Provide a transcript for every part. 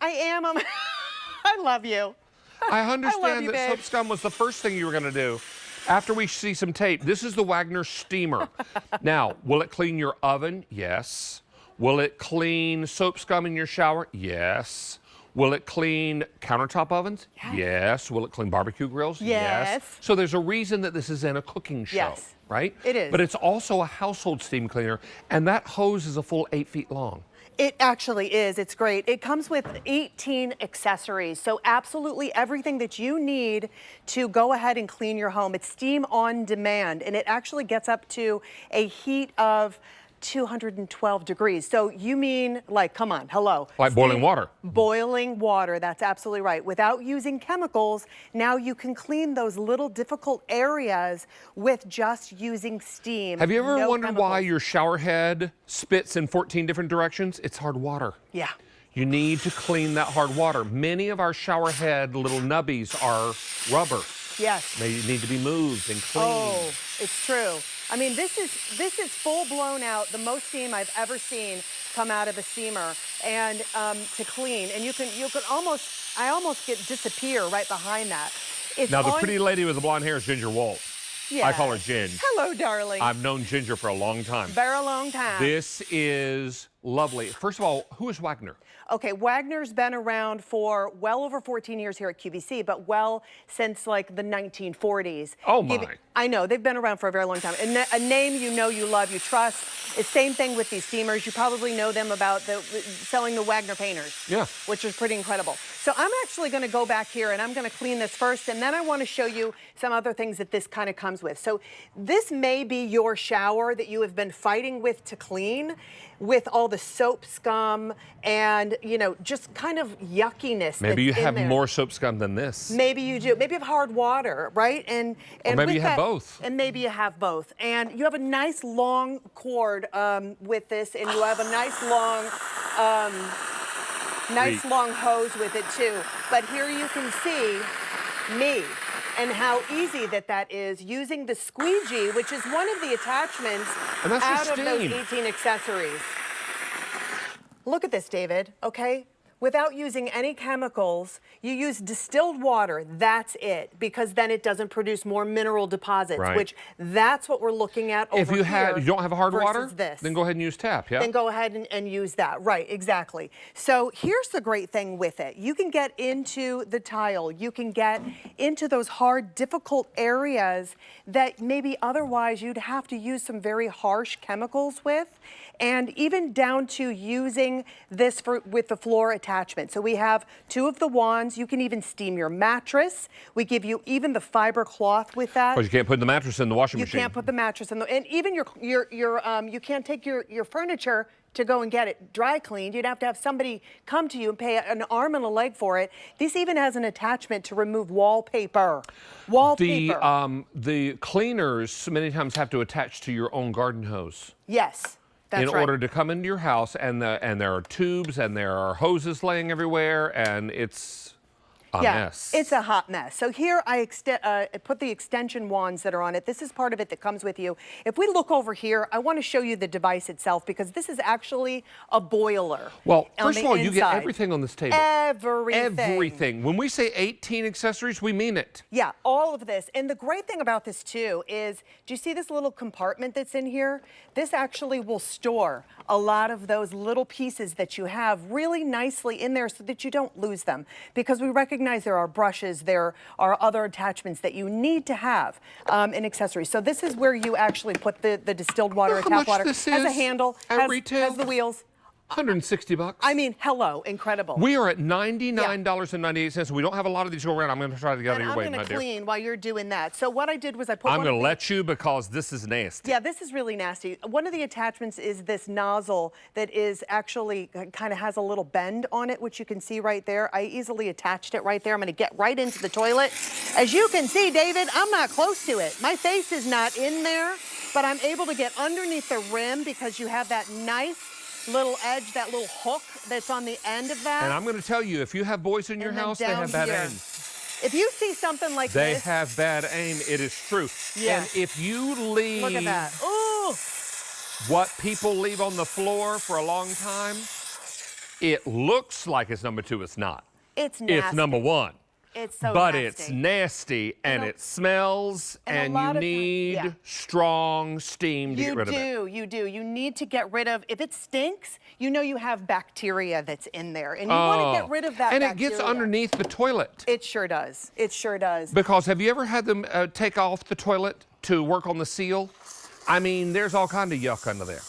I am. I love you. I understand you, that babe. soap scum was the first thing you were going to do. After we see some tape, this is the Wagner steamer. Now, will it clean your oven? Yes. Will it clean soap scum in your shower? Yes. Will it clean countertop ovens? Yes. Will it clean barbecue grills? Yes. So there's a reason that this is in a cooking show, Yes. right? It is. But it's also a household steam cleaner, and that hose is a full 8 feet long. It actually is. It's great. It comes with 18 accessories. So absolutely everything that you need to go ahead and clean your home. It's steam on demand, and it actually gets up to a heat of 212 degrees. So you mean, like, come on, hello. Like boiling water. Boiling water, that's absolutely right. Without using chemicals, now you can clean those little difficult areas with just using steam. Have you ever wondered why chemicals. your shower head spits in 14 different directions? It's hard water. Yeah. You need to clean that hard water. Many of our shower head little nubbies are rubber. Yes. They need to be moved and cleaned. Oh, it's true. I mean, this is full blown out, the most steam I've ever seen come out of a steamer, and to clean. And you can almost, I almost disappear right behind that. It's Now, the pretty lady with the blonde hair is Ginger Wolf. Yeah. I call her Ginge. Hello, darling. I've known Ginger for a long time. Very long time. This is lovely. First of all, who is Wagner? Okay, Wagner's been around for well over 14 years here at QVC, but well since like the 1940s. Oh my. I know, they've been around for a very long time. A name you know, you love, you trust. It's same thing with these steamers. You probably know them about selling the Wagner painters. Yeah. Which is pretty incredible. So I'm actually gonna go back here and I'm gonna clean this first, and then I wanna show you some other things that this kind of comes with. So this may be your shower that you have been fighting with to clean, with all the soap scum and, you know, just kind of yuckiness. Maybe you have there. more soap scum than this. Maybe you do. Maybe you have hard water, right? And or maybe with you have that, both. And maybe you have both. And you have a nice long cord with this, and you have a nice long hose with it too. But here you can see me and how easy that is using the squeegee, which is one of the attachments out of those 18 accessories. Look at this, David, okay? Without using any chemicals, you use distilled water, that's it, because then it doesn't produce more mineral deposits, right. Which that's what we're looking at over here. If you don't have hard water, this. then go ahead and use tap, yeah? Then go ahead and use that, right, exactly. So here's the great thing with it. You can get into the tile, you can get into those hard, difficult areas that maybe otherwise you'd have to use some very harsh chemicals with, and even down to using this with the floor attachment. So we have 2 of the wands. You can even steam your mattress. We give you even the fiber cloth with that. But you can't put the mattress in the washing machine. You can't put the mattress in and even you can't take your furniture to go and get it dry cleaned. You'd have to have somebody come to you and pay an arm and a leg for it. This even has an attachment to remove wallpaper. The cleaners many times have to attach to your own garden hose. Yes. That's in order to come into your house, and there are tubes and there are hoses laying everywhere, and it's a mess. It's a hot mess. So here I put the extension wands that are on it. This is part of it that comes with you. If we look over here, I want to show you the device itself, because this is actually a boiler. Well, first of all, you get everything on this table. Everything. Everything. When we say 18 accessories, we mean it. Yeah, all of this. And the great thing about this too is, do you see this little compartment that's in here? This actually will store a lot of those little pieces that you have really nicely in there so that you don't lose them, because we recognize there are brushes, there are other attachments that you need to have in accessories. So this is where you actually put the distilled water or tap water. This has a handle, has the wheels. $160. I mean, hello, incredible. We are at $99.98. We don't have a lot of these go around. I'm going to try to get out of your way, my dear. I'm going to clean while you're doing that. So what I did was I put I'm going to let you, because this is nasty. Yeah, this is really nasty. One of the attachments is this nozzle that is actually kind of has a little bend on it, which you can see right there. I easily attached it right there. I'm going to get right into the toilet. As you can see, David, I'm not close to it. My face is not in there, but I'm able to get underneath the rim because you have that nice little edge, that little hook that's on the end of that. And I'm going to tell you, if you have boys in your house, they have bad aim. If you see something like they this, have bad aim. It is true. Yes. And if you leave, look at that. Ooh. What people leave on the floor for a long time, It looks like it's number 2. It's not. It's nasty. It's number 1. It's so but nasty. it's nasty and know, it smells and and a you lot of need strong steam to get rid of it. You do. You need to get rid of, if it stinks, you know you have bacteria that's in there. And you want to get rid of that and bacteria. it gets underneath the toilet. It sure does. It sure does. Because have you ever had them take off the toilet to work on the seal? I mean, there's all kind of yuck under there.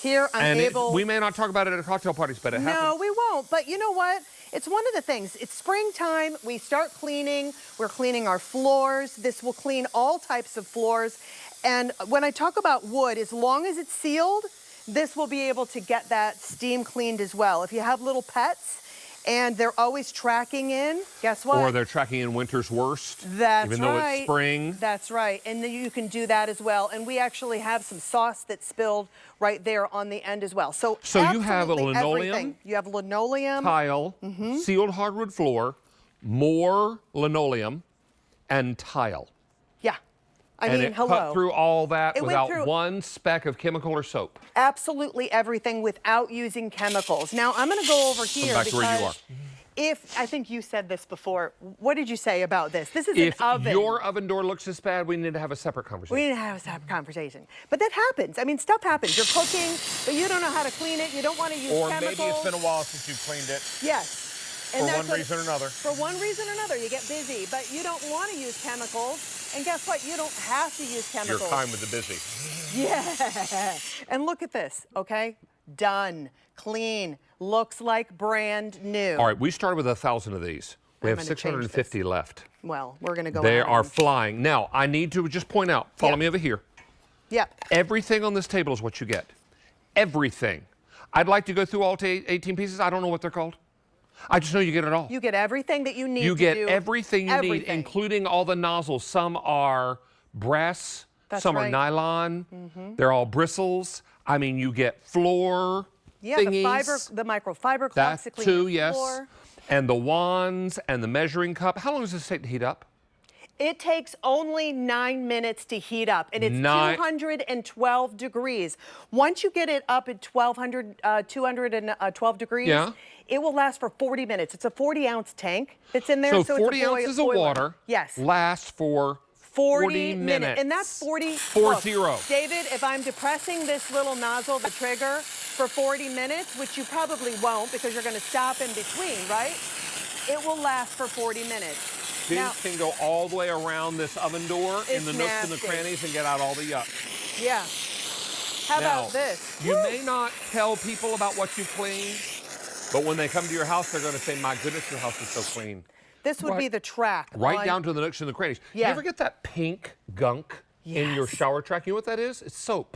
Here I'm able... we may not talk about it at cocktail parties, but it happens. No, we won't. But you know what? It's one of the things. It's springtime. We start cleaning. We're cleaning our floors. This will clean all types of floors. And when I talk about wood, as long as it's sealed, this will be able to get that steam cleaned as well. If you have little pets and they're always tracking in, guess what? Or they're tracking in winter's worst. That's even though it's spring. That's right. And then you can do that as well. And we actually have some sauce that spilled right there on the end as well. So you have a linoleum, everything. You have linoleum, tile, sealed hardwood floor, more linoleum, and tile. Yeah. I and mean, it hello. cut through all that It went without through one speck of chemical or soap. Absolutely everything without using chemicals. Now I'm going to go over here back to where you are. If I think you said this before, what did you say about this? This is an oven. If your oven door looks this bad, we need to have a separate conversation. We need to have a separate conversation. But that happens. I mean, stuff happens. You're cooking, but you don't know how to clean it. You don't want to use chemicals. Or maybe it's been a while since you've cleaned it. Yes. And for one reason or another. For one reason or another, you get busy, but you don't want to use chemicals. And guess what? You don't have to use chemicals. You're kind with the busy. Yeah. And look at this, okay? Done. Clean. Looks like brand new. All right, we started with 1,000 of these. We I'm have gonna 650 left. Well, we're going to go They ahead are and- flying. Now, I need to just point out, follow me over here. Yeah. Everything on this table is what you get. Everything. I'd like to go through all 18 pieces. I don't know what they're called. I just know you get it all. You get everything that you need You to get do everything you need, including all the nozzles. Some are brass, some are nylon. They're all bristles. I mean, you get floor thingies. the microfiber cloths That to clean too, the yes. floor. And the wands and the measuring cup. How long does this take to heat up? It takes only 9 minutes to heat up, and it's 212 degrees. Once you get it up at 212 degrees, it will last for 40 minutes. It's a 40-ounce tank that's in there. So 40 ounces of water lasts for 40 minutes. And that's 40. 40. Look, David, if I'm depressing this little nozzle, the trigger, for 40 minutes, which you probably won't because you're going to stop in between, right? It will last for 40 minutes. Things can go all the way around this oven door in the nooks and the crannies and get out all the yuck. Yeah. How about this? You may not tell people about what you clean, but when they come to your house, they're going to say, my goodness, your house is so clean. This would be the track. Right down to the nooks and the crannies. You ever get that pink gunk in your shower track? You know what that is? It's soap.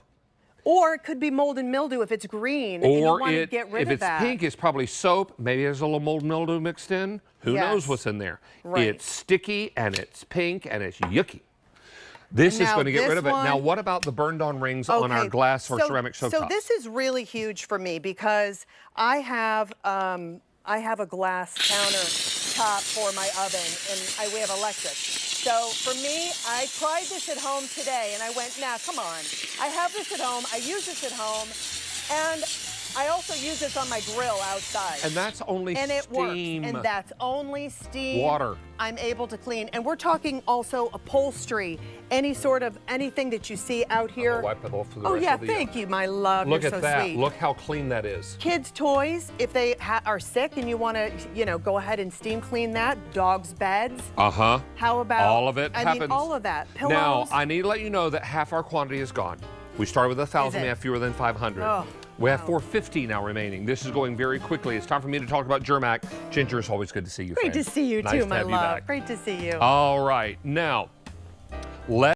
Or it could be mold and mildew if it's green and you want to get rid of that. If it's pink, it's probably soap. Maybe there's a little mold and mildew mixed in. Who knows what's in there? Right. It's sticky and it's pink and it's yucky. This is going to get rid of it. Now, what about the burned-on rings on our glass or ceramic stovetop? So this is really huge for me because I have a glass countertop for my oven, and we have electric. So for me, I tried this at home today, and I went, nah, come on. I have this at home. I use this at home, and I also use this on my grill outside. And that's only steam. And it works. And that's only steam. Water. I'm able to clean. And we're talking also upholstery, anything that you see out here. I'll wipe it off for the rest of the thank you, my love. Look You're at so that. sweet. Look how clean that is. Kids' toys, if they are sick and you want to, go ahead and steam clean that. Dogs' beds. Uh-huh. How about all of it happens. I mean, all of that. Pillows. Now, I need to let you know that half our quantity is gone. We started with 1,000. We have fewer than 500. Oh. We have 450 now remaining. This is going very quickly. It's time for me to talk about Germac. Ginger, it's always good to see you. Great to see you nice too, to my have love. You back. Great to see you. All right. Now,